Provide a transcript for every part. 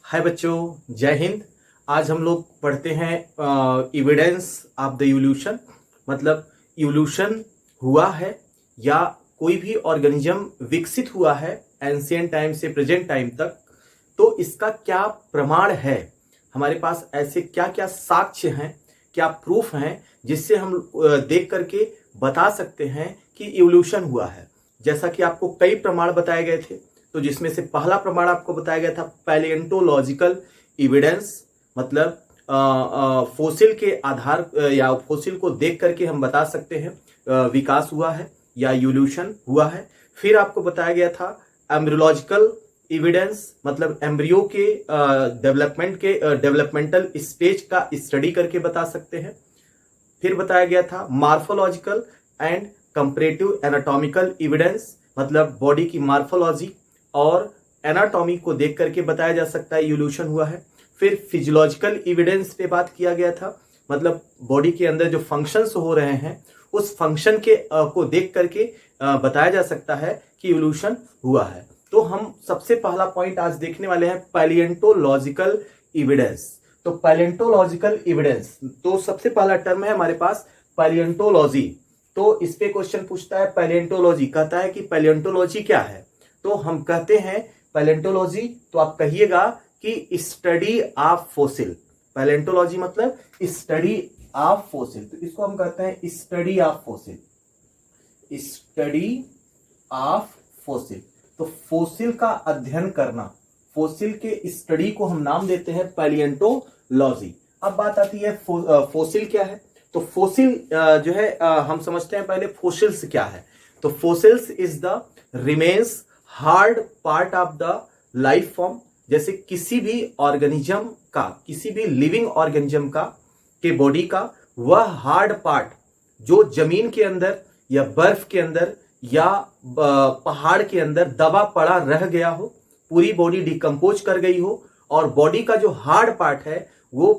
हाय बच्चों, जय हिंद। आज हम लोग पढ़ते हैं एविडेंस ऑफ द इवोल्यूशन। मतलब इवोल्यूशन हुआ है या कोई भी ऑर्गेनिज्म विकसित हुआ है एंशिएंट टाइम से प्रेजेंट टाइम तक, तो इसका क्या प्रमाण है। हमारे पास ऐसे क्या क्या साक्ष्य हैं, क्या प्रूफ हैं जिससे हम देख करके बता सकते हैं कि इवोल्यूशन हुआ है। जैसा कि आपको कई प्रमाण बताए गए थे, तो जिसमें से पहला प्रमाण आपको बताया गया था पैलिएंटोलॉजिकल एविडेंस। मतलब फोसिल के आधार या फोसिल को देख करके हम बता सकते हैं विकास हुआ है या इवोल्यूशन हुआ है। फिर आपको बताया गया था एम्ब्रियोलॉजिकल एविडेंस, मतलब एम्ब्रियो के डेवलपमेंटल स्टेज का स्टडी करके बता सकते हैं। फिर बताया गया था morphological and comparative anatomical evidence, मतलब बॉडी की मार्फोलॉजी और एनाटॉमी को देख करके बताया जा सकता है इवोल्यूशन हुआ है। फिर फिजियोलॉजिकल एविडेंस पे बात किया गया था, मतलब बॉडी के अंदर जो फंक्शंस हो रहे हैं उस फंक्शन के को देख करके बताया जा सकता है कि इवोल्यूशन हुआ है। तो हम सबसे पहला पॉइंट आज देखने वाले हैं पैलिएंटोलॉजिकल एविडेंस। तो पैलिएंटोलॉजिकल एविडेंस, तो सबसे पहला टर्म है हमारे पास पैलिएंटोलॉजी। तो इस पे क्वेश्चन पूछता है पैलिएंटोलॉजी, कहता है कि पैलिएंटोलॉजी क्या है। तो हम कहते हैं पैलिएंटोलॉजी, तो आप कहिएगा कि स्टडी ऑफ फोसिल। पैलिएंटोलॉजी मतलब स्टडी ऑफ फोसिल, तो इसको हम कहते हैं study of fossil. Study of fossil, तो फोसिल का अध्ययन करना, फोसिल के स्टडी को हम नाम देते हैं पैलिएंटोलॉजी। अब बात आती है फोसिल क्या है। तो फोसिल जो है हम समझते हैं पहले फोसिल्स क्या है। तो fossils is the remains hard part of the life form. जैसे किसी भी ऑर्गेनिज्म का, किसी भी लिविंग ऑर्गेनिज्म का के बॉडी का वह हार्ड पार्ट जो जमीन के अंदर या बर्फ के अंदर या पहाड़ के अंदर दबा पड़ा रह गया हो, पूरी बॉडी डिकम्पोज कर गई हो और बॉडी का जो हार्ड पार्ट है वो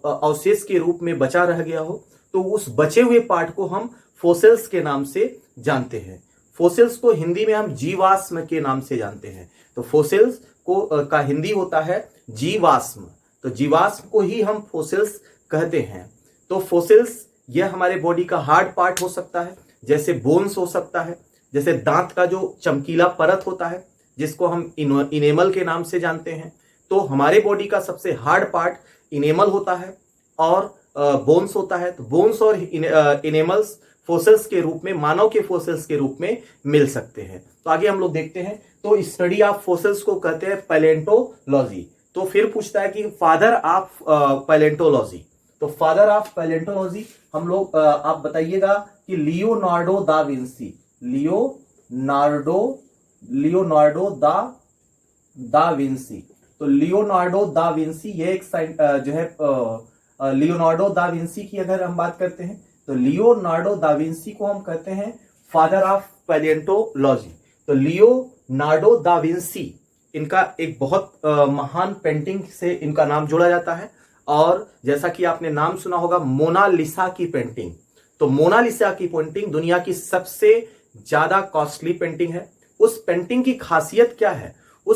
अवशेष के रूप में बचा रह गया हो, तो उस बचे हुए पार्ट को हम फोसिल्स के नाम से जानते हैं। फोसिल्स को हिंदी में हम जीवाश्म के नाम से जानते हैं। तो फोसिल्स को का हिंदी होता है जीवाश्म, तो जीवाश्म को ही हम फोसिल्स कहते हैं। तो फोसिल्स यह हमारे बॉडी का हार्ड पार्ट हो सकता है, जैसे बोन्स हो सकता है, जैसे दांत का जो चमकीला परत होता है जिसको हम इनेमल के नाम से जानते हैं। तो हमारे बॉडी का सबसे हार्ड पार्ट इनेमल होता है और बोन्स होता है। तो बोन्स और इनेमल्स फोसिल्स के रूप में, मानव के फोसिल्स के रूप में मिल सकते हैं। तो आगे हम लोग देखते हैं। तो स्टडी ऑफ फोसिल्स को कहते हैं पैलिएंटोलॉजी। तो फिर पूछता है कि फादर ऑफ पैलिएंटोलॉजी। तो फादर ऑफ पैलिएंटोलॉजी हम लोग आप बताइएगा कि Leonardo da Vinci. Leonardo da Vinci. तो लियोनार्डो दा विंसी ये एक जो है लियोनार्डो दा विंसी की अगर हम बात करते हैं तो लियोनार्डो दा विंसी को हम कहते हैं फादर ऑफ पैलिएंटोलॉजी। तो लियोनार्डो दा विंसी, इनका एक बहुत महान पेंटिंग से इनका नाम जोड़ा जाता है। और जैसा कि आपने नाम सुना होगा मोनालिसा की पेंटिंग, तो मोनालिसा की पेंटिंग दुनिया की सबसे ज्यादा कॉस्टली पेंटिंग है। उस पेंटिंग की खासियत क्या है, वो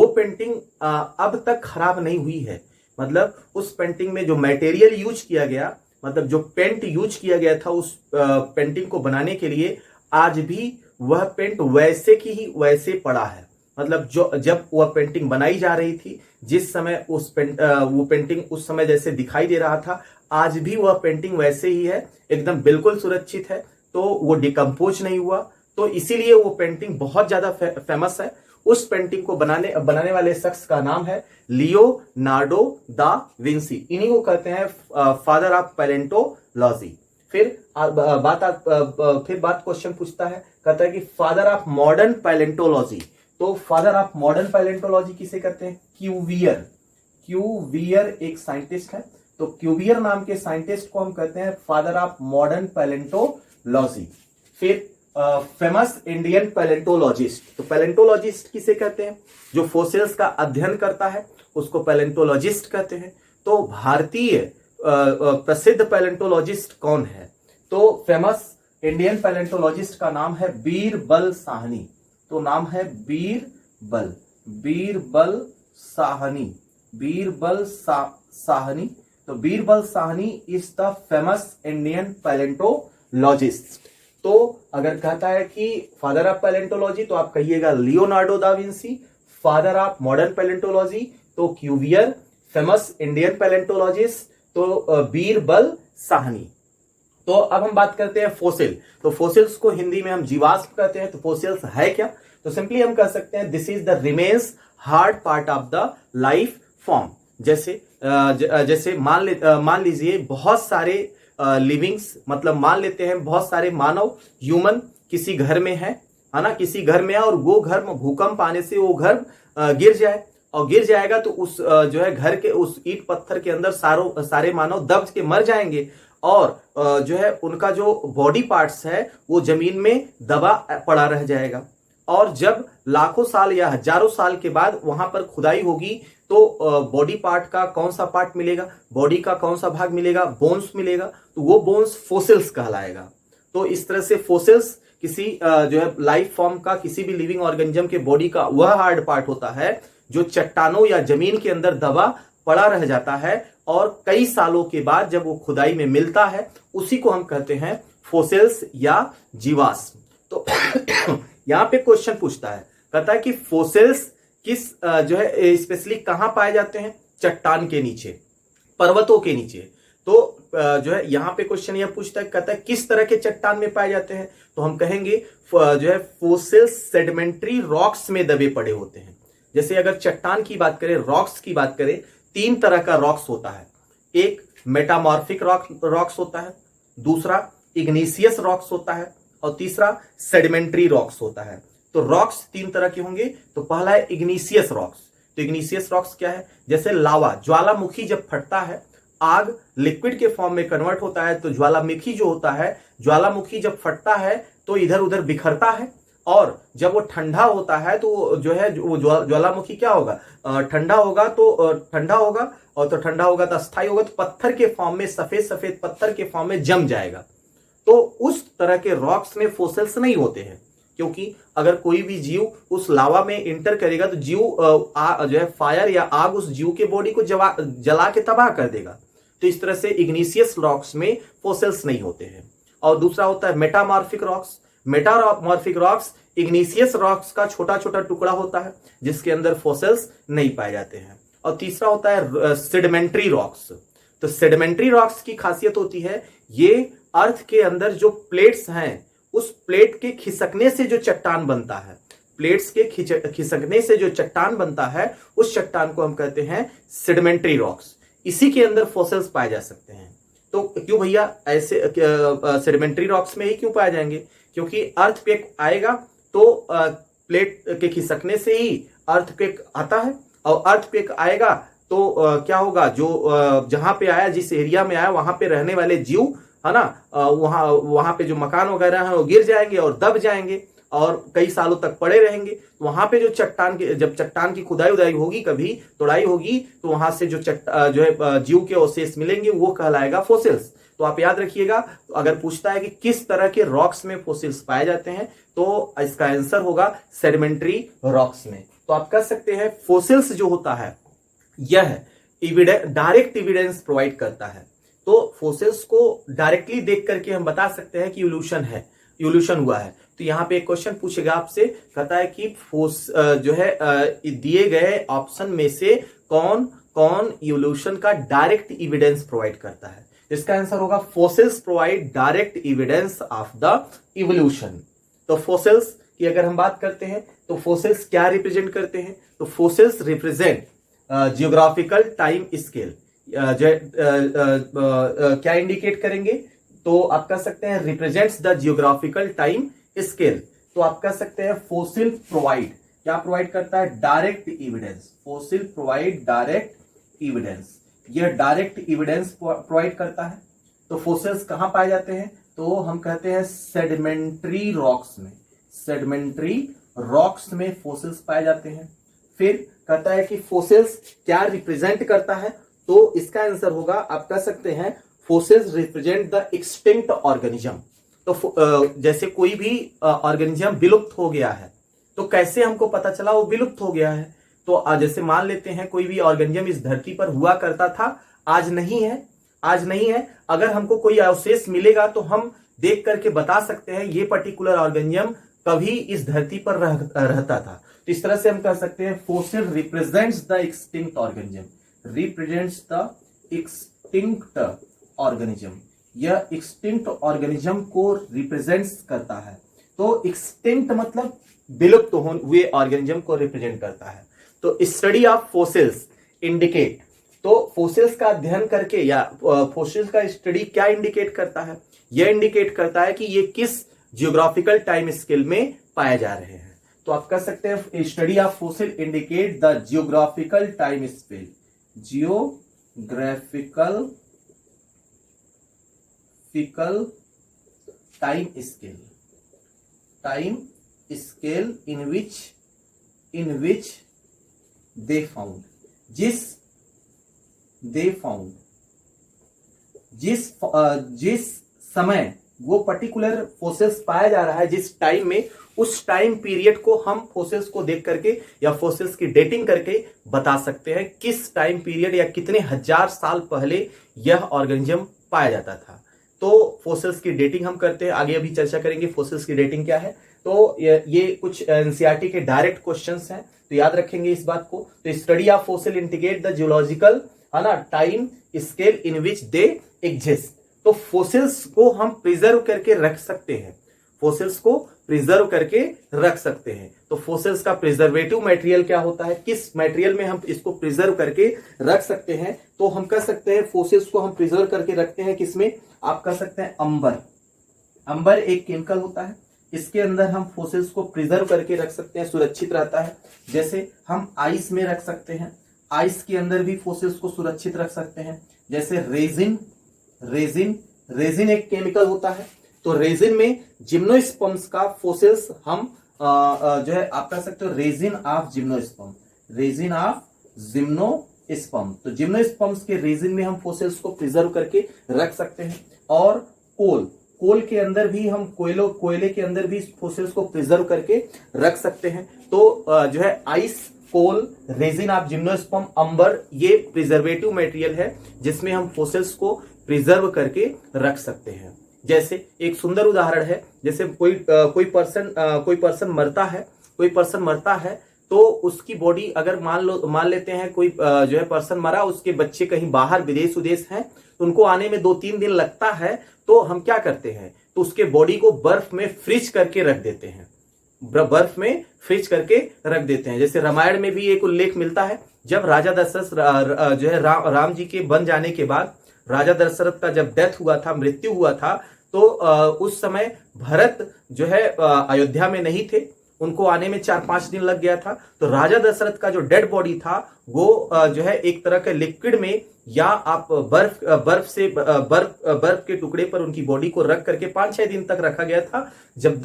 पेंटिंग अब तक खराब नहीं हुई है। मतलब उस पेंटिंग में जो मटेरियल यूज किया गया, मतलब जो पेंट यूज किया गया था उस पेंटिंग को बनाने के लिए, आज भी वह पेंट वैसे की ही वैसे पड़ा है। मतलब जो जब वह पेंटिंग बनाई जा रही थी, जिस समय वो पेंटिंग उस समय जैसे दिखाई दे रहा था, आज भी वह पेंटिंग वैसे ही है, एकदम बिल्कुल सुरक्षित है। तो वो डिकम्पोज नहीं हुआ, तो इसीलिए वो पेंटिंग बहुत ज्यादा फेमस है। उस पेंटिंग को बनाने वाले शख्स का नाम है लियोनार्डो दा विंसी। इन्हीं को कहते हैं फादर ऑफ पैलिएंटोलॉजी। फिर बात क्वेश्चन पूछता है, कहता है कि फादर ऑफ मॉडर्न पैलिएंटोलॉजी। तो फादर ऑफ मॉडर्न पैलिएंटोलॉजी किसे कहते हैं? क्यूवियर एक साइंटिस्ट है। तो क्यूवियर नाम के साइंटिस्ट को हम कहते हैं फादर ऑफ मॉडर्न पैलिएंटोलॉजी। फिर फेमस इंडियन पैलिएंटोलॉजिस्ट। तो पैलिएंटोलॉजिस्ट किसे कहते हैं? जो फोसिल्स का अध्ययन करता है उसको पैलिएंटोलॉजिस्ट कहते हैं। तो भारतीय प्रसिद्ध पैलिएंटोलॉजिस्ट कौन है? तो फेमस इंडियन पैलिएंटोलॉजिस्ट का नाम है बीरबल साहनी। तो नाम है बीरबल साहनी, बीरबल साहनी। तो Birbal Sahni is the famous Indian palaeontologist. तो अगर कहता है कि फादर ऑफ पैलेंटोलॉजी तो आप कहिएगा Leonardo da Vinci. Father of modern palaeontology तो क्यूवियर, फेमस इंडियन पैलेंटोलॉजिस्ट तो बीरबल साहनी। तो अब हम बात करते हैं फोसिल। तो फोसिल्स को हिंदी में हम जीवाश्म कहते हैं। तो फोसिल्स है क्या? तो सिंपली हम कह सकते हैं this is the remains hard part of the life form. जैसे मान लीजिए बहुत सारे लिविंग्स, मतलब मान लेते हैं बहुत सारे मानव ह्यूमन किसी घर में है ना, किसी घर में है और वो घर में भूकंप आने से वो घर गिर जाए और गिर जाएगा तो उस जो है घर के उस ईंट पत्थर के अंदर सारे मानव दब के मर जाएंगे और जो है उनका जो बॉडी पार्ट्स है वो जमीन में दबा पड़ा रह जाएगा। और जब लाखों साल या हजारों साल के बाद वहां पर खुदाई होगी तो बॉडी पार्ट का कौन सा पार्ट मिलेगा, बॉडी का कौन सा भाग मिलेगा, बोन्स मिलेगा। तो वो बोन्स फोसिल्स कहलाएगा। तो इस तरह से फोसिल्स किसी जो है लाइफ फॉर्म का, किसी भी लिविंग ऑर्गेनिज्म के बॉडी का वह हार्ड पार्ट होता है जो चट्टानों या जमीन के अंदर दबा पड़ा रह जाता है और कई सालों के बाद जब वो खुदाई में मिलता है उसी को हम कहते हैं फोसिल्स या जीवाश्म। तो यहां पे क्वेश्चन पूछता है, कहता है कि फोसिल्स किस जो है स्पेशली कहां पाए जाते हैं? चट्टान के नीचे, पर्वतों के नीचे। तो जो है यहां पे क्वेश्चन यह पूछता है, कहता है किस तरह के चट्टान में पाए जाते हैं? तो हम कहेंगे जो है फोसिल्स सेडिमेंट्री रॉक्स में दबे पड़े होते हैं। जैसे अगर चट्टान की बात करें, रॉक्स की बात करें, 3 तरह का रॉक्स होता है। एक मेटामॉर्फिक रॉक्स होता है, दूसरा इग्नीशियस रॉक्स होता है और तीसरा सेडिमेंट्री रॉक्स होता है। तो रॉक्स 3 तरह के होंगे। तो पहला है इग्नीशियस रॉक्स। तो इग्नीशियस रॉक्स क्या है? जैसे लावा, ज्वालामुखी जब फटता है, आग लिक्विड के फॉर्म में कन्वर्ट होता है तो ज्वालामुखी जो होता है, ज्वालामुखी जब फटता है तो इधर उधर बिखरता है और जब वो ठंडा होता है तो जो है वो ज्वालामुखी क्या होगा? ठंडा होगा तो ठंडा होगा और तो ठंडा होगा तो अस्थायी होगा, तो पत्थर के फॉर्म में, सफेद सफेद पत्थर के फॉर्म में जम जाएगा। तो उस तरह के रॉक्स में फोसिल्स नहीं होते हैं, क्योंकि अगर कोई भी जीव उस लावा में इंटर करेगा तो जीव जो है फायर या आग उस जीव के बॉडी को जला के तबाह कर देगा। तो इस तरह से इग्नीशियस रॉक्स में फोसिल्स नहीं होते हैं। और दूसरा होता है metamorphic rocks. Metamorphic rocks इग्नीशियस rocks का छोटा छोटा टुकड़ा होता है जिसके अंदर फोसिल्स नहीं पाए जाते हैं। और तीसरा होता है सेडिमेंट्री रॉक्स। तो सेडिमेंट्री रॉक्स की खासियत होती है ये अर्थ के अंदर जो प्लेट्स हैं उस प्लेट के खिसकने से जो चट्टान बनता है, प्लेट्स के खिसकने से जो चट्टान बनता है उस चट्टान को हम कहते हैं सेडिमेंट्री रॉक्स। इसी के अंदर फोसिल्स पाए जा सकते हैं। तो क्यों भैया ऐसे सेडिमेंट्री रॉक्स में ही क्यों पाए जाएंगे? क्योंकि अर्थक्वेक आएगा तो प्लेट के खिसकने से ही अर्थक्वेक आता है और अर्थक्वेक आएगा तो क्या होगा, जो जहां पे आया, जिस एरिया में आया वहां पे रहने वाले जीव है ना, वहां पे जो मकान वगैरह है वो गिर जाएंगे और दब जाएंगे और कई सालों तक पड़े रहेंगे। तो वहां पे जो जब चट्टान की खुदाई उदाई होगी, कभी तोड़ाई होगी, तो वहां से जो है जीव के अवशेष मिलेंगे वो कहलाएगा फोसिल्स। तो आप याद रखिएगा, अगर पूछता है कि किस तरह के रॉक्स में फोसिल्स पाए जाते हैं तो इसका आंसर होगा सेडिमेंट्री रॉक्स में। तो आप कह सकते हैं फोसिल्स जो होता है यह डायरेक्ट एविडेंस प्रोवाइड करता है। तो फोसिल्स को डायरेक्टली देख करके हम बता सकते हैं कि इवोल्यूशन हुआ है। तो यहां पे एक क्वेश्चन पूछेगा आपसे, कहता है कि जो है दिए गए ऑप्शन में से कौन कौन इवोल्यूशन का डायरेक्ट एविडेंस प्रोवाइड करता है? इसका आंसर होगा fossils provide direct evidence of the evolution. तो फोसिल्स की अगर हम बात करते हैं तो फोसिल्स क्या रिप्रेजेंट करते हैं? तो fossils represent geographical time scale. क्या इंडिकेट करेंगे? तो आप कह सकते हैं represents the geographical time scale. तो आप कह सकते हैं फोसिल प्रोवाइड, क्या प्रोवाइड करता है? Direct evidence. Fossil provide direct evidence, यह डायरेक्ट एविडेंस प्रोवाइड करता है। तो फोसिल्स कहां पाए जाते हैं? तो हम कहते हैं सेडिमेंट्री रॉक्स में। सेडिमेंट्री रॉक्स में फोसिल्स पाए जाते हैं। फिर कहता है कि फोसिल्स क्या रिप्रेजेंट करता है? तो इसका आंसर होगा, आप कह सकते हैं fossils represent the extinct organism. तो जैसे कोई भी ऑर्गेनिज्म विलुप्त हो गया है तो कैसे हमको पता चला वो विलुप्त हो गया है? तो जैसे मान लेते हैं कोई भी ऑर्गेनिज्म इस धरती पर हुआ करता था, आज नहीं है, आज नहीं है। अगर हमको कोई अवशेष मिलेगा तो हम देख करके बता सकते हैं ये पर्टिकुलर ऑर्गेनिज्म कभी इस धरती पर रहता था। तो इस तरह से हम कह सकते हैं fossil represents the extinct organism, represents the extinct organism, यह एक्सटिंक्ट ऑर्गेनिज्म को रिप्रेजेंट्स करता है। तो एक्सटिंक्ट मतलब विलुप्त हुए ऑर्गेनिज्म को रिप्रेजेंट करता है। तो स्टडी ऑफ फॉसिल्स इंडिकेट, तो फॉसिल्स का अध्ययन करके या फॉसिल्स का स्टडी क्या इंडिकेट करता है, यह इंडिकेट करता है कि ये किस जियोग्राफिकल टाइम स्केल में पाए जा रहे हैं। तो आप कह सकते हैं study of fossil indicate the geographical time scale, geographical time scale in which they found, जिस समय वो पर्टिकुलर फोसिल्स पाया जा रहा है, जिस टाइम में, उस टाइम पीरियड को हम फोसिल्स को देख करके या फोसिल्स की डेटिंग करके बता सकते हैं किस टाइम पीरियड या कितने हजार साल पहले यह ऑर्गेनिज्म पाया जाता था। तो फोसिल्स की डेटिंग हम करते हैं, आगे अभी चर्चा करेंगे फोसिल्स की डेटिंग क्या है। तो ये कुछ एनसीईआरटी के डायरेक्ट क्वेश्चंस हैं, तो याद रखेंगे इस बात को। तो study of fossil indicate the geological है ना time scale in which they exist. तो फोसिल्स को हम प्रिजर्व करके रख सकते हैं, फोसिल्स को प्रिजर्व करके रख सकते हैं। तो फोसिल्स का प्रिजर्वेटिव मटेरियल क्या होता है, किस मटेरियल में हम इसको प्रिजर्व करके रख सकते हैं। तो हम कह सकते हैं फोसिल्स को हम प्रिजर्व करके रखते हैं किसमें, आप कह सकते हैं अंबर। अंबर एक केमिकल होता है, इसके अंदर हम फोसिल्स को प्रिजर्व करके रख सकते हैं, सुरक्षित रहता है। जैसे हम आइस में रख सकते हैं, आइस के अंदर भी फोसिल्स को सुरक्षित रख सकते हैं। जैसे रेजिन एक केमिकल होता है, तो रेजिन में जिम्नोस्पर्म्स का फोसिल्स हम जो है आप कह सकते हो रेजिन ऑफ जिम्नोस्पर्म, तो जिम्नोस्पर्म्स के रेजिन में हम फोसिल्स को प्रिजर्व करके रख सकते हैं। और कोल के अंदर भी हम कोयले के अंदर भी फोसिल्स को प्रिजर्व करके रख सकते हैं। तो जो है ice, coal, resin of gymnosperm, amber, ये प्रिजर्वेटिव मटेरियल है जिसमें हम फोसिल्स को प्रिजर्व करके रख सकते हैं। जैसे एक सुंदर उदाहरण है, जैसे कोई पर्सन मरता है तो उसकी बॉडी अगर मान लेते हैं कोई जो है पर्सन मरा, उसके बच्चे कहीं बाहर विदेश हैं, तो उनको आने में 2-3 दिन लगता है। तो हम क्या करते हैं, तो उसके बॉडी को बर्फ में फ्रीज करके रख देते हैं, रख देते हैं। जैसे रामायण में भी एक उल्लेख मिलता है, जब राजा दशरथ जो है राम जी के बन जाने के बाद राजा दशरथ का जब डेथ हुआ था, मृत्यु हुआ था, तो उस समय भरत जो है अयोध्या में नहीं थे, उनको आने में 4-5 दिन लग गया था। तो राजा दशरथ का जो डेड बॉडी था वो जो है एक तरह के लिक्विड में या आप बर्फ के टुकड़े पर उनकी बॉडी को रख करके 5-6 दिन तक रखा गया था। जब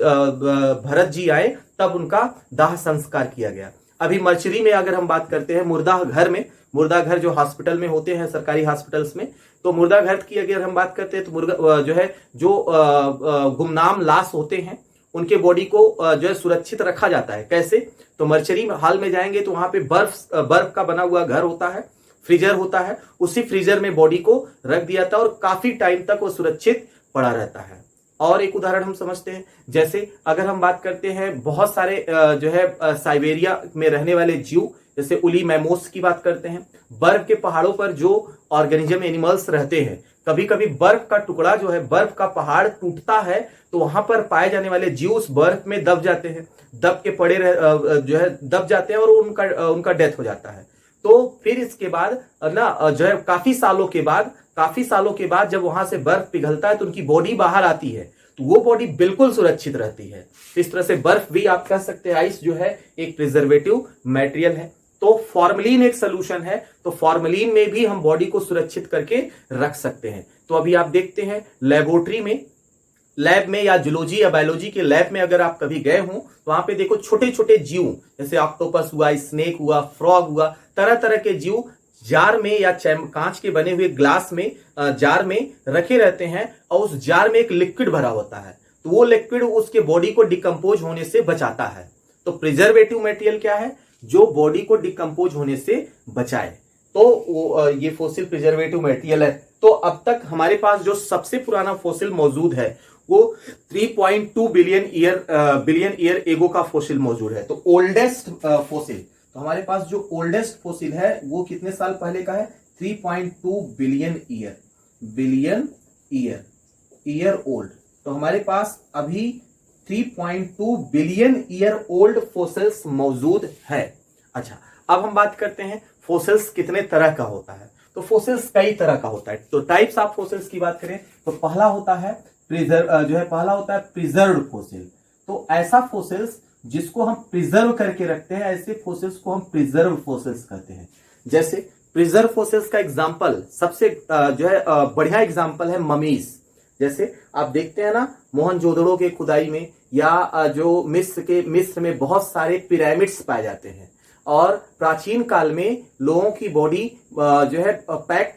भरत जी आए तब उनका दाह संस्कार किया गया। अभी मर्चरी में अगर हम बात करते हैं, मुर्दा घर जो हॉस्पिटल में होते हैं, सरकारी हॉस्पिटल्स में, तो मुर्दा घर की अगर हम बात करते हैं तो मुर्गा जो गुमनाम लाश होते हैं उनके बॉडी को जो है सुरक्षित रखा जाता है। कैसे, तो मर्चरी हाल में जाएंगे तो वहां पे बर्फ का बना हुआ घर होता है, फ्रीजर होता है, उसी फ्रीजर में बॉडी को रख दिया था और काफी टाइम तक वो सुरक्षित पड़ा रहता है। और एक उदाहरण हम समझते हैं, जैसे अगर हम बात करते हैं बहुत सारे जो है साइबेरिया में रहने वाले जीव, जैसे उली मैमोस की बात करते हैं, बर्फ के पहाड़ों पर जो ऑर्गेनिज्म एनिमल्स रहते हैं, कभी कभी बर्फ का टुकड़ा जो है, बर्फ का पहाड़ टूटता है तो वहां पर पाए जाने वाले जीव उस बर्फ में दब जाते हैं, दब जाते हैं और उनका डेथ हो जाता है। तो फिर इसके बाद ना जो है काफी सालों के बाद जब वहां से बर्फ पिघलता है तो उनकी बॉडी बाहर आती है, तो वो बॉडी बिल्कुल सुरक्षित रहती है। इस तरह से बर्फ भी आप कह सकते हैं, आइस जो है एक प्रिजर्वेटिव मटेरियल है। तो फॉर्मलिन एक सोल्यूशन है, तो फॉर्मलिन में भी हम बॉडी को सुरक्षित करके रख सकते हैं। तो अभी आप देखते हैं लेबोरेटरी में, लैब में या जूलॉजी या बायोलॉजी के लैब में अगर आप कभी गए हो तो वहां पे देखो छोटे छोटे जीव, जैसे ऑक्टोपस हुआ, स्नेक हुआ, फ्रॉग हुआ, तरह तरह के जीव जार में या कांच के बने हुए ग्लास में जार में रखे रहते हैं और उस जार में एक लिक्विड भरा होता है, तो वो लिक्विड उसके बॉडी को डिकम्पोज होने से बचाता है। तो प्रिजर्वेटिव मटेरियल क्या है, जो बॉडी को डिकम्पोज होने से बचाए। तो ये फॉसिल प्रिजर्वेटिव मटेरियल है। तो अब तक हमारे पास जो सबसे पुराना फॉसिल मौजूद है वो 3.2 बिलियन ईयर एगो का फॉसिल मौजूद है। तो ओल्डेस्ट फॉसिल, तो हमारे पास जो ओल्डेस्ट फॉसिल है वो कितने साल पहले का है? 3.2 बिलियन ईयर ओल्ड। तो हमारे पास अभी 3.2 बिलियन ईयर ओल्ड फॉसिल्स मौजूद है। अच्छा, अब हम बात करते हैं फॉसिल्स कितने तरह का होता है। तो फॉसिल्स कई तरह का होता है। तो टाइप्स ऑफ फॉसिल्स की बात करें तो पहला होता है प्रिजर्व्ड फॉसिल। तो ऐसा फॉसिल्स जिसको हम प्रिजर्व करके रखते हैं, ऐसे फॉसिल्स को हम प्रिजर्व फॉसिल्स कहते हैं। जैसे प्रिजर्व फॉसिल्स का एग्जांपल सबसे बढ़िया एग्जांपल है ममीज। जैसे आप देखते हैं ना मोहनजोदड़ो के खुदाई में, या जो मिस्र में बहुत सारे पिरामिड्स पाए जाते हैं, और प्राचीन काल में लोगों की बॉडी पैक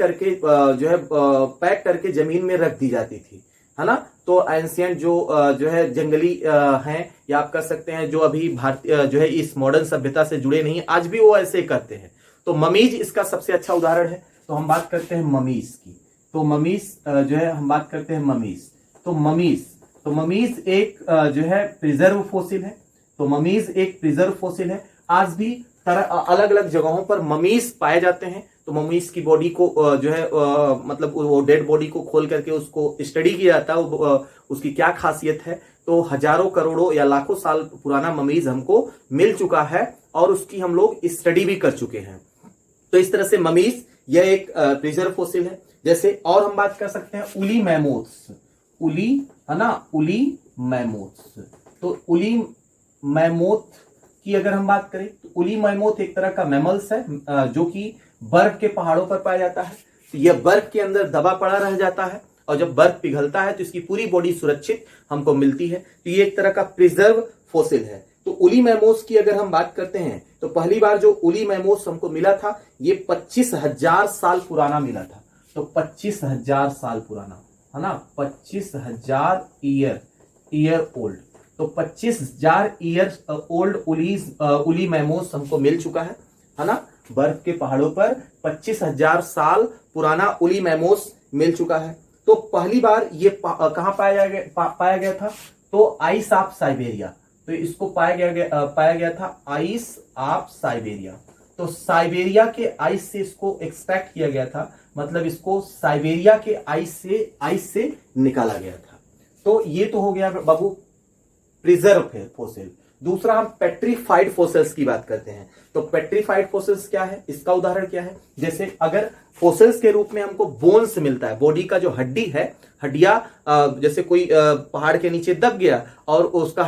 करके जमीन में रख दी जाती थी, है ना। तो एंशियंट जो है जंगली हैं, या आप कह सकते हैं जो अभी भारतीय इस मॉडर्न सभ्यता से जुड़े नहीं, आज भी वो ऐसे करते हैं। तो ममीज इसका सबसे अच्छा उदाहरण है। तो हम बात करते हैं ममीज की। तो ममीज हम बात करते हैं ममीज। तो ममीज एक प्रिजर्व फॉसिल है। तो ममीज एक प्रिजर्व फॉसिल है। आज भी अलग अलग जगहों पर ममीज पाए जाते हैं। तो ममीज की बॉडी को मतलब वो डेड बॉडी को खोल करके उसको स्टडी किया जाता है, उसकी क्या खासियत है। तो हजारों करोड़ों या लाखों साल पुराना ममीज हमको मिल चुका है, और उसकी हम लोग स्टडी भी कर चुके हैं। तो इस तरह से ममीज यह एक प्रिजर्व फॉसिल है। जैसे और हम बात कर सकते हैं उली मैमोथ्स। तो उली मैमोथ की अगर हम बात करें तो उली मैमोथ एक तरह का मैमल्स है जो कि बर्फ के पहाड़ों पर पाया जाता है। तो यह बर्फ के अंदर दबा पड़ा रह जाता है, और जब बर्फ पिघलता है तो इसकी पूरी बॉडी सुरक्षित हमको मिलती है। तो ये एक तरह का प्रिजर्व फॉसिल है। तो उली मैमोस की अगर हम बात करते हैं तो पहली बार जो उली मैमोस हमको मिला था ये 25,000 साल पुराना मिला था। तो 25,000 साल पुराना, है ना, 25,000 ईयर ओल्ड। तो 25,000 ईयर ओल्ड उली मैमोस हमको मिल चुका है ना। बर्फ के पहाड़ों पर 25,000 साल पुराना उली मैमोस मिल चुका है। तो पहली बार ये कहां पाया गया था? तो आइस ऑफ साइबेरिया। तो इसको पाया गया था आइस ऑफ साइबेरिया। तो साइबेरिया के आइस से इसको एक्सट्रैक्ट किया गया था, मतलब इसको साइबेरिया के आइस से निकाला गया था। तो ये तो हो गया बाबू प्रिजर्व फॉसिल। दूसरा हम पेट्रीफाइड फॉसिल्स की बात करते हैं। तो पेट्रीफाइड फॉसिल्स क्या है, इसका उदाहरण क्या है? जैसे अगर फॉसिल्स के रूप में हमको बोन्स मिलता है, बॉडी का जो हड्डी है, हड्डियां जैसे कोई पहाड़ के नीचे दब गया और उसका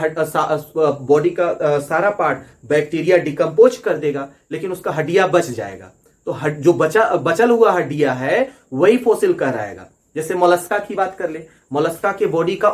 बॉडी का सारा पार्ट बैक्टीरिया डिकम्पोज कर देगा, लेकिन उसका हड्डियां बच जाएगा। तो जो बचल हुआ हड्डियां है वही फॉसिल कहलाएगा। जैसे मोलस्का की बात कर ले, मोलस्का के बॉडी का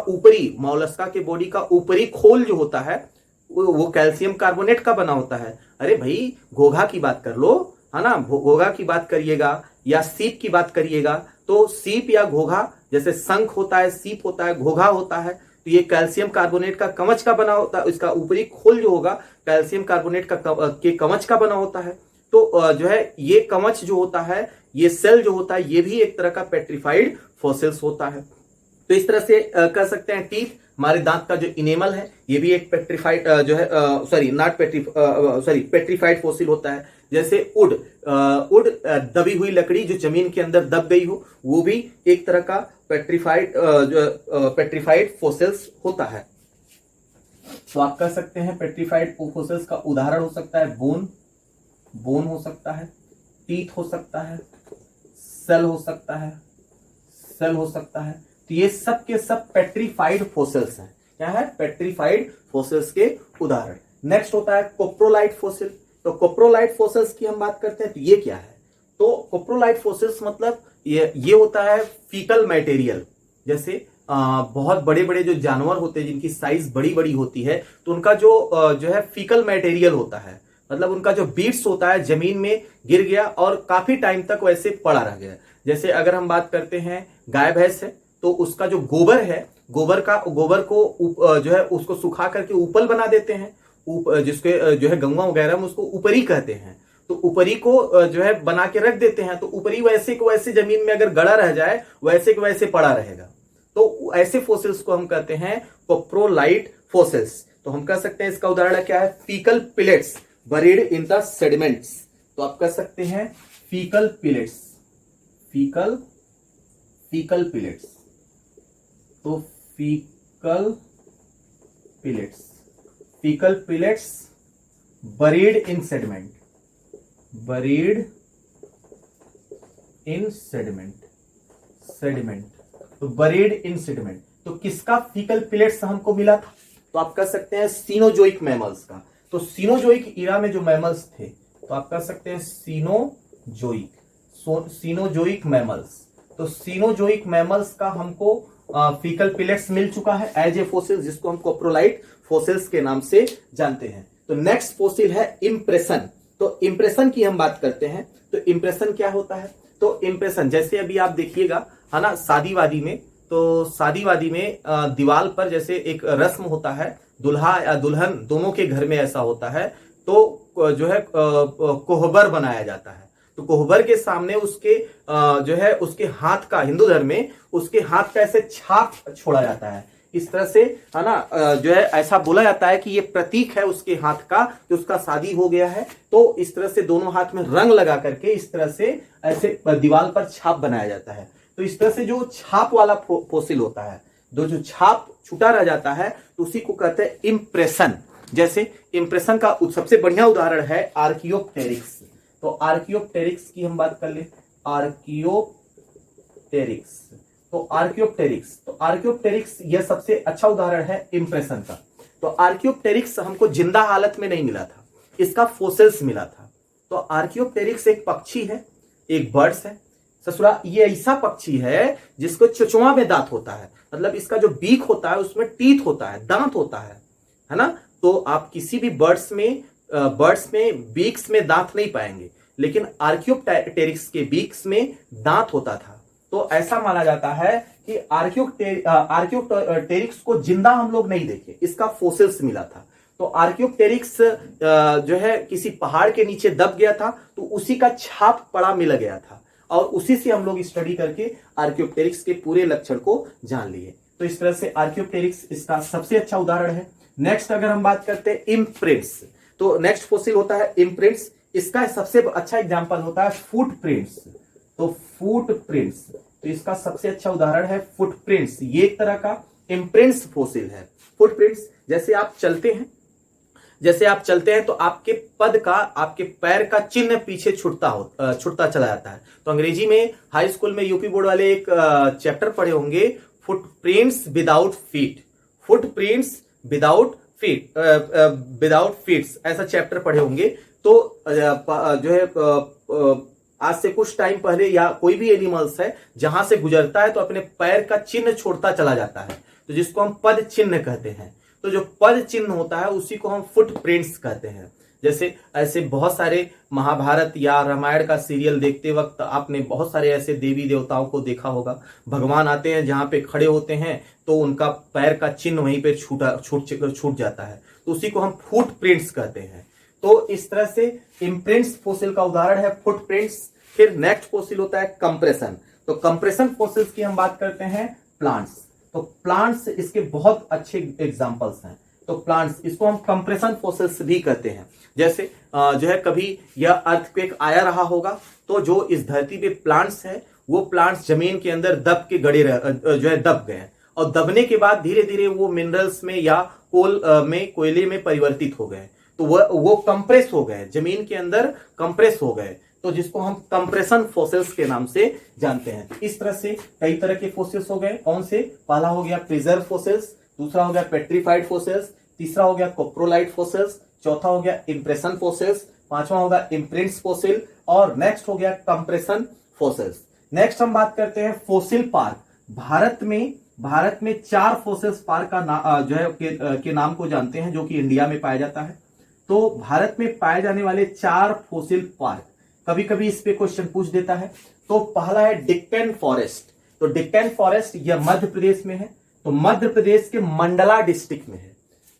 ऊपरी खोल जो होता है वो कैल्शियम कार्बोनेट का बना होता है। अरे भाई घोघा की बात कर लो, है ना, घोघा की बात करिएगा या सीप की बात करिएगा, तो सीप या घोघा, जैसे शंख होता है, सीप होता है, घोघा होता है, तो ये कैल्शियम कार्बोनेट का कवच का बना होता है। इसका ऊपरी खोल जो होगा कैल्शियम कार्बोनेट के कवच का बना होता है। तो ये कवच जो होता है, ये सेल जो होता है, ये भी एक तरह का पेट्रीफाइड फॉसिल्स होता है। तो इस तरह से कह सकते हैं टीथ, हमारे दांत का जो इनेमल है, ये भी एक पेट्रीफाइड पेट्रीफाइड फॉसिल होता है। जैसे उड दबी हुई लकड़ी जो जमीन के अंदर दब गई हो, वो भी एक तरह का पेट्रीफाइड फॉसिल्स होता है। तो आप कह सकते हैं पेट्रीफाइड फॉसिल्स का उदाहरण हो सकता है बोन हो सकता है, टीथ हो सकता है, सेल हो सकता है। तो ये सब के सब पेट्रीफाइड फॉसिल्स हैं। क्या है? पेट्रीफाइड फॉसिल्स के उदाहरण। नेक्स्ट होता है कोप्रोलाइट फॉसिल। तो कोप्रोलाइट फॉसिल्स की हम बात करते हैं तो ये क्या है? तो कोप्रोलाइट फॉसिल्स मतलब ये होता है फीकल मटेरियल। जैसे बहुत बड़े बड़े जो जानवर होते हैं जिनकी साइज बड़ी बड़ी होती है, तो उनका जो है फीकल मटेरियल होता है, मतलब उनका जो बीट्स होता है जमीन में गिर गया और काफी टाइम तक वैसे पड़ा रह गया। जैसे अगर हम बात करते हैं गाय भैंस है, तो उसका जो गोबर है, गोबर को उसको सुखा करके उपल बना देते हैं। जिसके जो है गंगा वगैरह में उसको ऊपरी कहते हैं। तो ऊपरी को जो है बना के रख देते हैं, तो ऊपरी वैसे को वैसे जमीन में अगर गड़ा रह जाए वैसे को वैसे पड़ा रहेगा। तो ऐसे फोसिल्स को हम कहते हैं कोप्रोलाइट फोसिल्स। तो हम कह सकते हैं इसका उदाहरण क्या है, faecal pellets buried in the sediments. तो आप कह सकते हैं फीकल पिलेट्स, फीकल पिलेट्स। तो फीकल पिलेट्स बरीड इन सेडिमेंट, बरीड इन सेडिमेंट। तो बरीड इन सेडिमेंट, तो किसका फीकल पिलेट्स हमको मिला था? तो आप कह सकते हैं सीनोजोइक मैमल्स का। तो सीनोजोइक इरा में जो मैमल्स थे, तो आप कह सकते हैं सीनोजोइक मैमल्स। तो सीनोजोइक मैमल्स का हमको फीकल पिलेट्स मिल चुका है एज ए फोसिल, जिसको हम कोप्रोलाइट फोसिल्स के नाम से जानते हैं। तो नेक्स्ट फोसिल है इम्प्रेशन। तो इम्प्रेशन की हम बात करते हैं। तो इम्प्रेशन क्या होता है? तो इम्प्रेशन जैसे अभी आप देखिएगा है ना, शादीवादी में, तो शादीवादी में दीवार पर जैसे एक रस्म होता है, दुल्हा या दुल्हन दोनों के घर में ऐसा होता है, तो जो है कोहबर बनाया जाता है। तो कोहबर के सामने उसके जो है उसके हाथ का, हिंदू धर्म में उसके हाथ का ऐसे छाप छोड़ा जाता है। इस तरह से है ना, जो है ऐसा बोला जाता है कि ये प्रतीक है उसके हाथ का कि उसका शादी हो गया है। तो इस तरह से दोनों हाथ में रंग लगा करके इस तरह से ऐसे दीवार पर छाप बनाया जाता है। तो इस तरह से जो छाप वाला फोसिल होता है, जो छाप छूटा रह जाता है, तो उसी को कहते हैं इम्प्रेशन। जैसे इम्प्रेशन का सबसे बढ़िया उदाहरण है आर्कियोप्टेरिक्स। तो आर्कियोप्टेरिक्स की हम बात कर ले, आर्कियोप्टेरिक्स। तो आर्कियोप्टेरिक्स यह सबसे अच्छा उदाहरण है इम्प्रेशन का। तो आर्कियोप्टेरिक्स हमको जिंदा हालत में नहीं मिला था, इसका फोसिल्स मिला था। तो आर्कियोप्टेरिक्स एक पक्षी है, एक बर्ड्स है ससुरा। ये ऐसा पक्षी है जिसको चुचुआ में दांत होता है, मतलब इसका जो बीक होता है उसमें टीथ होता है, दांत होता है ना। तो आप किसी भी बर्ड्स में बीक्स में दांत नहीं पाएंगे, लेकिन आर्कियोप्टेरिक्स के बीक्स में दांत होता था। तो ऐसा माना जाता है कि आर्कियोप्टेरिक्स को जिंदा हम लोग नहीं देखे, इसका फोसिल्स मिला था। तो आर्कियोप्टेरिक्स जो है किसी पहाड़ के नीचे दब गया था, तो उसी का छाप पड़ा मिल गया था, और उसी से हम लोग स्टडी करके आर्कियोप्टेरिक्स के पूरे लक्षण को जान लिए। तो इस तरह से आर्कियोप्टेरिक्स इसका सबसे अच्छा उदाहरण है। नेक्स्ट अगर हम बात करते हैं इम्प्रिंट्स, तो नेक्स्ट फोसिल होता है इम्प्रिंट्स। इसका सबसे अच्छा एग्जांपल होता है फुटप्रिंट्स। तो फुटप्रिंट्स, तो इसका सबसे अच्छा उदाहरण है फुटप्रिंट्स। ये एक तरह का इम्प्रिंट्स फोसिल है। फुटप्रिंट्स जैसे आप चलते हैं तो आपके पद का, आपके पैर का चिन्ह पीछे छुटता चला जाता है। तो अंग्रेजी में हाई स्कूल में यूपी बोर्ड वाले एक चैप्टर पढ़े होंगे, footprints without feet. Footprints without feets ऐसा चैप्टर पढ़े होंगे। तो जो है आज से कुछ टाइम पहले, या कोई भी एनिमल्स है जहां से गुजरता है तो अपने पैर का चिन्ह छोड़ता चला जाता है, तो जिसको हम पद चिन्ह कहते हैं। तो जो पद चिन्ह होता है उसी को हम फुटप्रिंट्स कहते हैं। जैसे ऐसे बहुत सारे महाभारत या रामायण का सीरियल देखते वक्त आपने बहुत सारे ऐसे देवी देवताओं को देखा होगा, भगवान आते हैं जहां पे खड़े होते हैं तो उनका पैर का चिन्ह वहीं पे छूट जाता है, तो उसी को हम फुटप्रिंट्स कहते हैं। तो इस तरह से इम्प्रिंट्स फोसिल का उदाहरण है फुटप्रिंट्स। फिर नेक्स्ट फोसिल होता है कंप्रेशन। तो कंप्रेशन फोसिल्स की हम बात करते हैं प्लांट्स। तो प्लांट्स इसके बहुत अच्छे एग्जांपल्स हैं। तो प्लांट्स, इसको हम कंप्रेशन फोसिल्स भी कहते हैं। जैसे जो है कभी यह अर्थक्वेक आया रहा होगा, तो जो इस धरती पे प्लांट्स है वो प्लांट्स जमीन के अंदर दब के दब गए, और दबने के बाद धीरे धीरे वो मिनरल्स में या कोयले में परिवर्तित हो गए, तो वो कंप्रेस हो गए, जमीन के अंदर कंप्रेस हो गए, तो जिसको हम कंप्रेशन फोसिल्स के नाम से जानते हैं। इस तरह से कई तरह के फोसिल्स हो गए। कौन से? पहला हो गया प्रिजर्व फोसिल्स, दूसरा हो गया पेट्रीफाइड फोसिल्स, तीसरा हो गया कोप्रोलाइट फोसिल्स, चौथा हो गया इंप्रेशन फोसिल्स, पांचवा होगा इम्प्रिंट्स फोसिल, और नेक्स्ट हो गया कंप्रेशन फोसिल्स। नेक्स्ट हम बात करते हैं फोसिल पार्क। भारत में 4 फोसिल्स पार्क का जो है के नाम को जानते हैं, जो कि इंडिया में पाया जाता है। तो भारत में पाए जाने वाले 4 फोसिल पार्क, कभी कभी इस पे क्वेश्चन पूछ देता है। तो पहला है डिक्कन फॉरेस्ट। तो डिक्कन फॉरेस्ट यह मध्य प्रदेश में है, तो मध्य प्रदेश के मंडला डिस्ट्रिक्ट में है।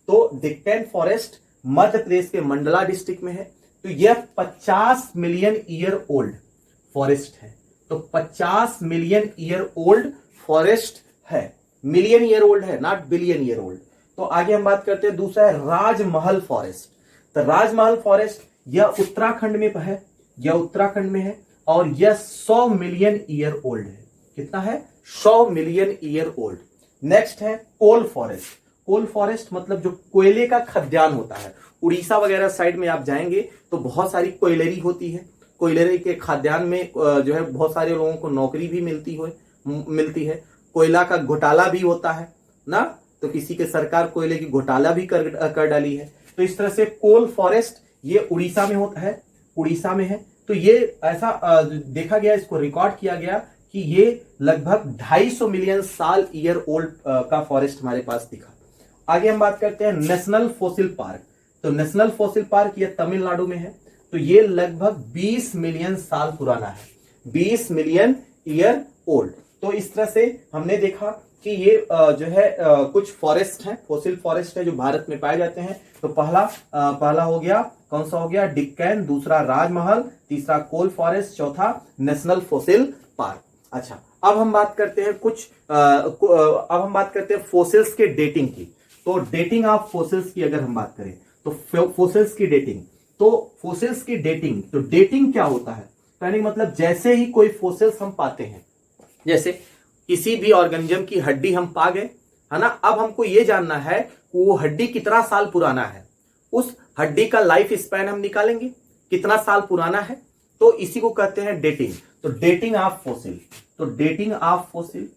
तो डिक्कन फॉरेस्ट मध्य प्रदेश के मंडला डिस्ट्रिक्ट में है। तो यह 50 मिलियन ईयर ओल्ड फॉरेस्ट है। तो 50 मिलियन ईयर ओल्ड फॉरेस्ट है, मिलियन ईयर ओल्ड है, नॉट बिलियन ईयर ओल्ड। तो आगे हम बात करते हैं, दूसरा है राजमहल फॉरेस्ट। तो राजमहल फॉरेस्ट यह उत्तराखंड में है, यह उत्तराखंड में है और यह 100 मिलियन ईयर ओल्ड है। कितना है? 100 मिलियन ईयर ओल्ड। नेक्स्ट है कोल फॉरेस्ट। कोल फॉरेस्ट मतलब जो कोयले का खदान होता है, उड़ीसा वगैरह साइड में आप जाएंगे तो बहुत सारी कोयलरी होती है। कोयलरी के खदान में जो है बहुत सारे लोगों को नौकरी भी मिलती है। कोयला का घोटाला भी होता है ना, तो किसी के सरकार कोयले की घोटाला भी कर डाली है। तो इस तरह से कोल फॉरेस्ट ये उड़ीसा में होता है, उड़ीसा में है। तो ये ऐसा देखा गया, इसको रिकॉर्ड किया गया कि ये लगभग 250 मिलियन साल ईयर ओल्ड का फॉरेस्ट हमारे पास दिखा। आगे हम बात करते हैं नेशनल फॉसिल पार्क। तो नेशनल फॉसिल पार्क ये तमिलनाडु में है। तो ये लगभग 20 मिलियन साल पुराना है, 20 मिलियन ईयर ओल्ड। तो इस तरह से हमने देखा कि ये जो है कुछ फॉरेस्ट हैं, फॉसिल फॉरेस्ट है जो भारत में पाए जाते हैं। तो पहला हो गया, कौन सा हो गया? डिक्कन, दूसरा राजमहल, तीसरा कोल फॉरेस्ट, चौथा नेशनल फॉसिल पार्क। अच्छा, अब हम बात करते हैं फॉसिल्स के डेटिंग की। तो डेटिंग ऑफ फॉसिल्स की अगर हम बात करें तो फॉसिल्स की डेटिंग, तो फॉसिल्स की डेटिंग, तो डेटिंग क्या होता है? यानी मतलब जैसे ही कोई फॉसिल्स हम पाते हैं, जैसे किसी भी ऑर्गेनिज्म की हड्डी हम पा गए, है ना, अब हमको ये जानना है कि वो हड्डी कितना साल पुराना है, उस हड्डी का लाइफ स्पैन हम निकालेंगे कितना साल पुराना है, तो इसी को कहते हैं डेटिंग। तो डेटिंग ऑफ फॉसिल, तो डेटिंग ऑफ फॉसिल,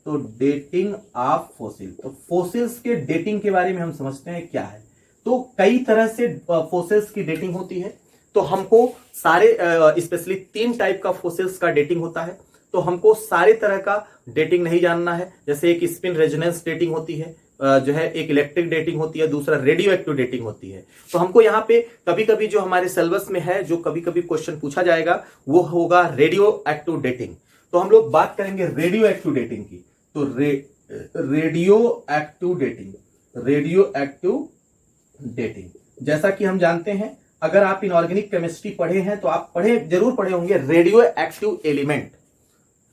तो डेटिंग ऑफ फॉसिल, तो फॉसिल्स के डेटिंग के बारे में हम समझते हैं क्या है। तो कई तरह से फॉसिल्स की डेटिंग होती है। तो हमको सारे स्पेशली 3 टाइप का फॉसिल्स का डेटिंग होता है। तो हमको सारे तरह का डेटिंग नहीं जानना है। जैसे एक स्पिन रेजोनेंस डेटिंग होती है, जो है एक इलेक्ट्रिक डेटिंग होती है, दूसरा रेडियो एक्टिव डेटिंग होती है। तो हमको यहाँ पे कभी कभी जो हमारे सिलेबस में है, जो कभी कभी क्वेश्चन पूछा जाएगा, वो होगा रेडियो एक्टिव डेटिंग। तो हम लोग बात करेंगे रेडियो एक्टिव डेटिंग की। तो radio active dating, radio active dating, जैसा कि हम जानते हैं, अगर आप इनऑर्गेनिक केमिस्ट्री पढ़े हैं तो आप जरूर पढ़े होंगे radio active element,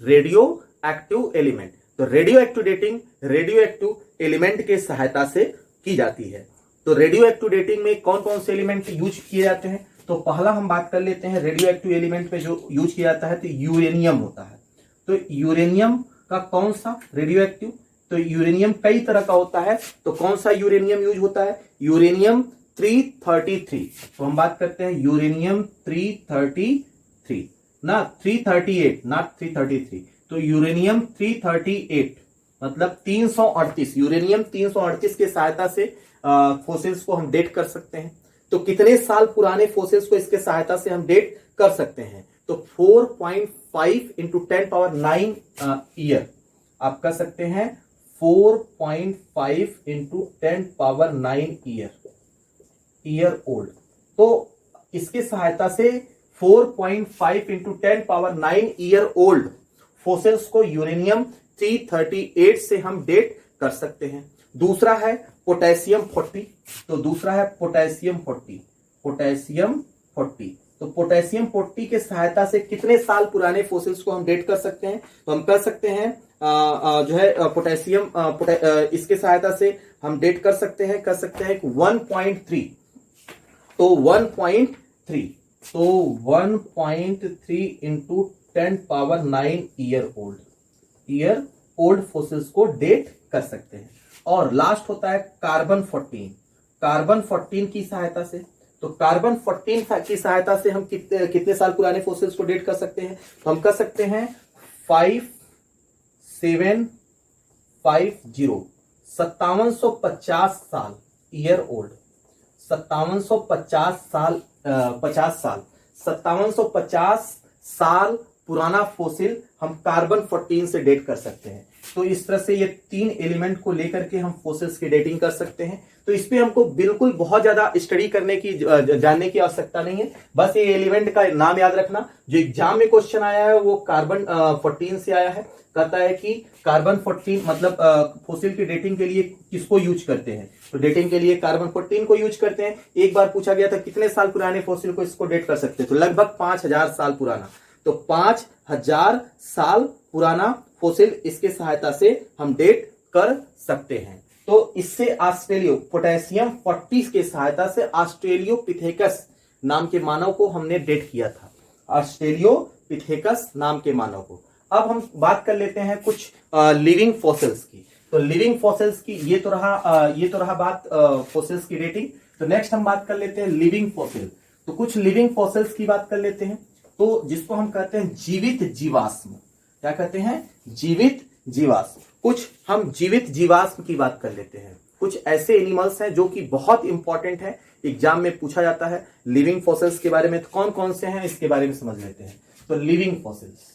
radio active element. तो radio active dating radio active element के सहायता से की जाती है। तो रेडियो एक्टिव डेटिंग में कौन कौन से एलिमेंट यूज किए जाते हैं? तो पहला हम बात कर लेते हैं रेडियो एक्टिव एलिमेंट में जो यूज किया जाता है, तो यूरेनियम होता है। तो यूरेनियम का कौन सा रेडियो एक्टिव? तो यूरेनियम कई तरह का होता है। तो कौन सा यूरेनियम यूज होता है? यूरेनियम 333। तो हम बात करते हैं यूरेनियम 333 ना, 338 नॉट 333। तो यूरेनियम 338 मतलब 338, यूरेनियम 338 के सहायता से फोसिल्स को हम डेट कर सकते हैं। तो कितने साल पुराने फोसिल्स को इसके सहायता से हम डेट कर सकते हैं? तो 4.5 इंटू 10⁹ ईयर आप कर सकते हैं। 4.5 इंटू 10⁹ ईयर ओल्ड। तो इसके सहायता से 4.5 इंटू 10⁹ ईयर ओल्ड फोसिल्स को यूरेनियम 338 से हम डेट कर सकते हैं। दूसरा है पोटेशियम 40। तो दूसरा है पोटेशियम 40, पोटेशियम 40। तो पोटेशियम 40 के सहायता से कितने साल पुराने फोसिल्स को हम डेट कर सकते हैं? तो हम कर सकते हैं जो है पोटेशियम इसके सहायता से हम डेट कर सकते हैं 1.3। तो 1.3 इंटू 10⁹ ईयर ओल्ड फोसिल्स को डेट कर सकते हैं। और लास्ट होता है कार्बन 14। कार्बन 14 की सहायता से, तो कार्बन 14 की सहायता से हम कितने साल पुराने फोसिल्स को डेट कर सकते हैं? तो हम कर सकते हैं 5750 साल ईयर ओल्ड, 5750 साल 5750 साल पुराना फोसिल हम कार्बन 14 से डेट कर सकते हैं। तो इस तरह से ये 3 एलिमेंट को लेकर के हम फोसिल्स की डेटिंग कर सकते हैं। तो इस पे हमको बिल्कुल बहुत ज्यादा स्टडी करने की जानने की आवश्यकता नहीं है। बस ये एलिमेंट का नाम याद रखना। जो एग्जाम में क्वेश्चन आया है वो कार्बन 14 से आया है। कहता है कि कार्बन 14 मतलब फॉसिल की डेटिंग के लिए किसको यूज करते हैं, तो डेटिंग के लिए कार्बन 14 को यूज करते हैं। एक बार पूछा गया था कितने साल पुराने फॉसिल को इसको डेट कर सकते हैं, तो लगभग 5000 साल पुराना। तो 5000 साल पुराना फॉसिल इसके सहायता से हम डेट कर सकते हैं। तो इससे ऑस्ट्रेलियो पोटेशियम 40 के सहायता से ऑस्ट्रेलियोपिथेकस नाम के मानव को हमने डेट किया था, ऑस्ट्रेलियोपिथेकस नाम के मानव को। अब हम बात कर लेते हैं कुछ लिविंग फॉसिल्स की। तो लिविंग फॉसिल्स की ये तो रहा बात फॉसिल्स की डेटिंग। तो नेक्स्ट हम बात कर लेते हैं लिविंग फॉसिल। तो कुछ लिविंग फॉसिल्स की बात कर लेते हैं, तो जिसको हम कहते हैं जीवित जीवाश्म। क्या कहते हैं? जीवित जीवाश्म। कुछ हम जीवित जीवाश्म की बात कर लेते हैं। कुछ ऐसे एनिमल्स हैं जो कि बहुत इंपॉर्टेंट है, एग्जाम में पूछा जाता है लिविंग फॉसिल्स के बारे में। तो कौन कौन से हैं इसके बारे में समझ लेते हैं। तो लिविंग फॉसिल्स,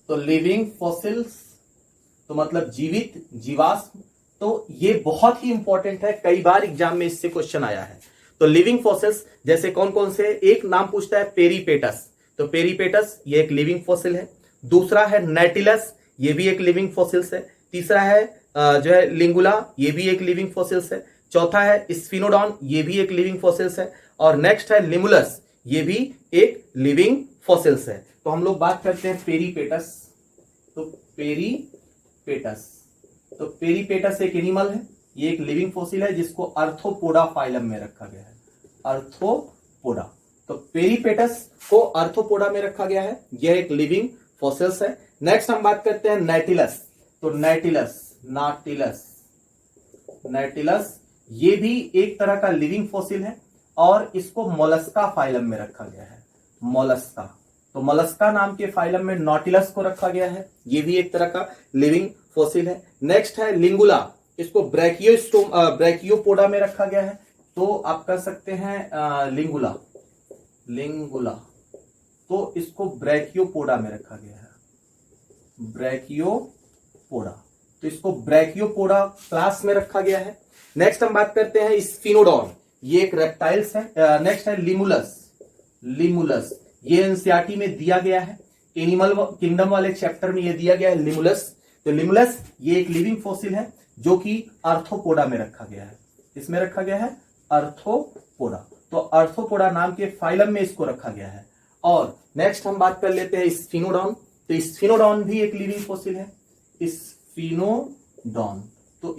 तो लिविंग फॉसिल्स तो मतलब जीवित जीवाश्म। तो ये बहुत ही इंपॉर्टेंट है, कई बार एग्जाम में इससे क्वेश्चन आया है। तो लिविंग फॉसिल्स जैसे कौन कौन से, एक नाम पूछता है पेरीपेटस। तो पेरीपेटस ये एक लिविंग फॉसिल है। दूसरा है नेटिलस, ये भी एक लिविंग फॉसिल्स है। तीसरा है जो है लिंगुला, ये भी एक लिविंग फॉसिल्स है। चौथा है स्फिनोडॉन, ये भी एक लिविंग फॉसिल्स है। और नेक्स्ट है लिमुलस, ये भी एक लिविंग फॉसिल्स है। तो हम लोग बात करते हैं पेरीपेटस। तो पेरीपेटस एक एनिमल है, ये एक लिविंग फॉसिल है जिसको अर्थोपोडा फाइलम में रखा गया है, अर्थोपोडा। तो पेरीपेटस को अर्थोपोडा में रखा गया है, यह एक लिविंग फॉसिल्स है। नेक्स्ट हम बात करते हैं नेटिलस। तो नेटिलस ये भी एक तरह का लिविंग फॉसिल है और इसको मोलस्का फाइलम में रखा गया है, मोलस्का। तो मोलस्का नाम के फाइलम में नॉटिलस को रखा गया है, ये भी एक तरह का लिविंग फॉसिल है। नेक्स्ट है लिंगुला, इसको ब्रैकियोपोडा में रखा गया है। तो आप कर सकते हैं लिंगुला, तो इसको ब्रैकियोपोडा में रखा गया है, ब्रैकियोपोडा। तो इसको ब्रैकियोपोडा क्लास में रखा गया है। नेक्स्ट हम बात करते हैं स्फिनोडॉन, ये एक रेप्टाइल्स है। नेक्स्ट है लिमुलस, ये एनसीईआरटी में दिया गया है, एनिमल किंगडम वाले चैप्टर में ये दिया गया है लिमुलस। तो लिमुलस ये एक लिविंग फॉसिल है जो कि अर्थोपोडा में रखा गया है। इसमें रखा गया है अर्थोपोडा। तो अर्थोपोडा नाम के फाइलम में इसको रखा गया है। और नेक्स्ट हम बात कर लेते हैं स्फिनोडॉन। तो स्फिनोडॉन भी एक लिविंग फॉसिल है,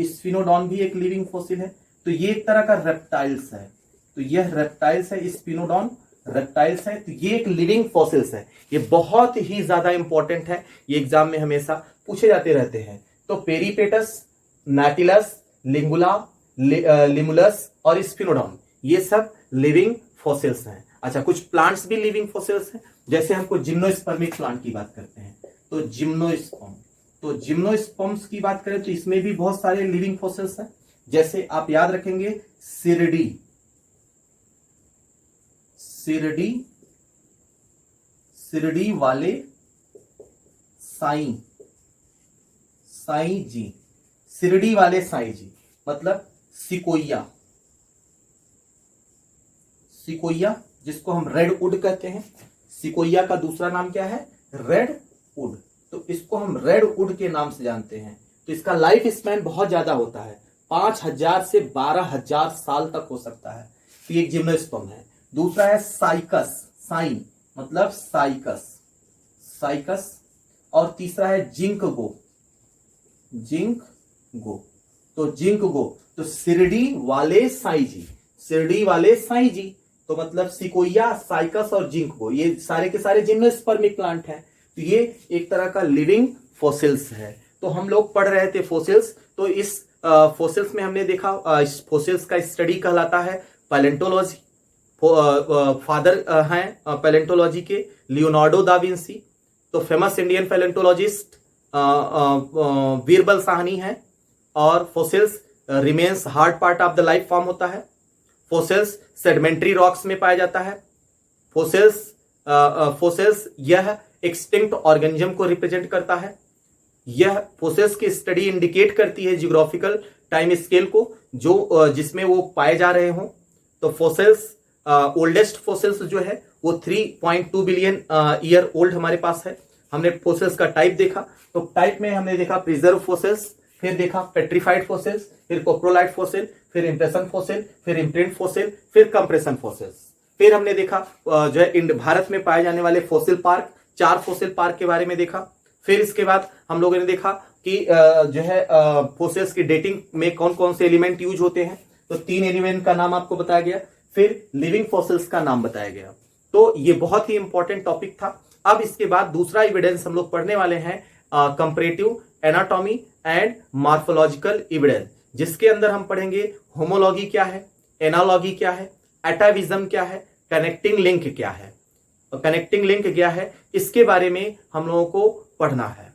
स्फिनोडॉन भी एक लिविंग फॉसिल है। तो ये एक तरह का रेप्टाइल्स है, तो यह रेप्टाइल्स है, स्फिनोडॉन रेप्टाइल्स है। तो ये एक लिविंग फॉसिल्स है, ये बहुत ही ज्यादा इंपॉर्टेंट है, ये एग्जाम में हमेशा पूछे जाते रहते हैं। तो पेरीपेटस, नाटिलस, लिंगुला, लिमुलस और स्फिनोडॉन ये सब लिविंग फॉसिल्स हैं। अच्छा, कुछ प्लांट्स भी लिविंग फॉसिल्स हैं, जैसे हमको जिम्नोस्पर्मिक प्लांट की बात करते हैं। तो जिम्नोस्पर्म्स की बात करें तो इसमें भी बहुत सारे लिविंग फॉसिल्स हैं। जैसे आप याद रखेंगे सिरडी वाले साई जी, सिरडी वाले साई जी मतलब सिकोया जिसको हम रेड वुड कहते हैं। सिकोया का दूसरा नाम क्या है? Red wood. तो इसको हम रेड वुड के नाम से जानते हैं। तो इसका लाइफ स्पैन बहुत ज्यादा होता है, 5000 से 12000 साल तक हो सकता है। तो ये जिम्नोस्पर्म है। दूसरा है साई मतलब साइकस। और तीसरा है जिंकगो। तो जिंकगो तो शिरडी वाले साई जी तो मतलब सिकोया, साइकस और जिंकगो ये सारे के सारे जिम्नोस्पर्मिक प्लांट हैं। तो ये एक तरह का लिविंग फॉसिल्स है। तो हम लोग पढ़ रहे थे फॉसिल्स। तो इस फॉसिल्स में हमने देखा इस फॉसिल्स का स्टडी कहलाता है पैलेंटोलॉजी। फादर हैं पैलेंटोलॉजी के लियोनार्डो दा विंसी। तो famous Indian palaeontologist Birbal Sahni है। और fossils remains hard part of the life form होता है। फॉसिल्स सेडिमेंट्री रॉक्स में पाया जाता है। फॉसिल्स यह एक्सटिंक्ट ऑर्गेनिज्म को रिप्रेजेंट करता है। यह फोसिल्स की स्टडी इंडिकेट करती है जियोग्राफिकल टाइम स्केल को, जो जिसमें वो पाए जा रहे हों। तो फोसिल्स, ओल्डेस्ट फोसिल्स जो है वो 3.2 बिलियन ईयर ओल्ड हमारे पास है। हमने फोसिल्स का टाइप देखा, तो टाइप में हमने देखा प्रिजर्व फोसिल्स, फिर देखा पेट्रीफाइड फोसिल्स, फिर कोप्रोलाइट फोसिल, फिर इंप्रेशन फोसिल, फिर इम्प्रिंट फोसिल, फिर कंप्रेशन फोसिल्स। फिर हमने देखा जो है भारत में पाए जाने वाले फोसिल पार्क, 4 फोसिल पार्क के बारे में देखा। फिर इसके बाद हम लोगों ने देखा कि जो है फोसिल्स की डेटिंग में कौन कौन से एलिमेंट यूज होते हैं, तो 3 एलिमेंट का नाम आपको बताया गया। फिर लिविंग फोसिल्स का नाम बताया गया। तो ये बहुत ही इंपॉर्टेंट टॉपिक था। अब इसके बाद दूसरा एविडेंस हम लोग पढ़ने वाले हैं, comparative anatomy and morphological evidence, जिसके अंदर हम पढ़ेंगे होमोलॉजी क्या है, एनालॉजी क्या है, एटाविज्म क्या है, कनेक्टिंग लिंक क्या है। कनेक्टिंग लिंक क्या है, इसके बारे में हम लोगों को पढ़ना है।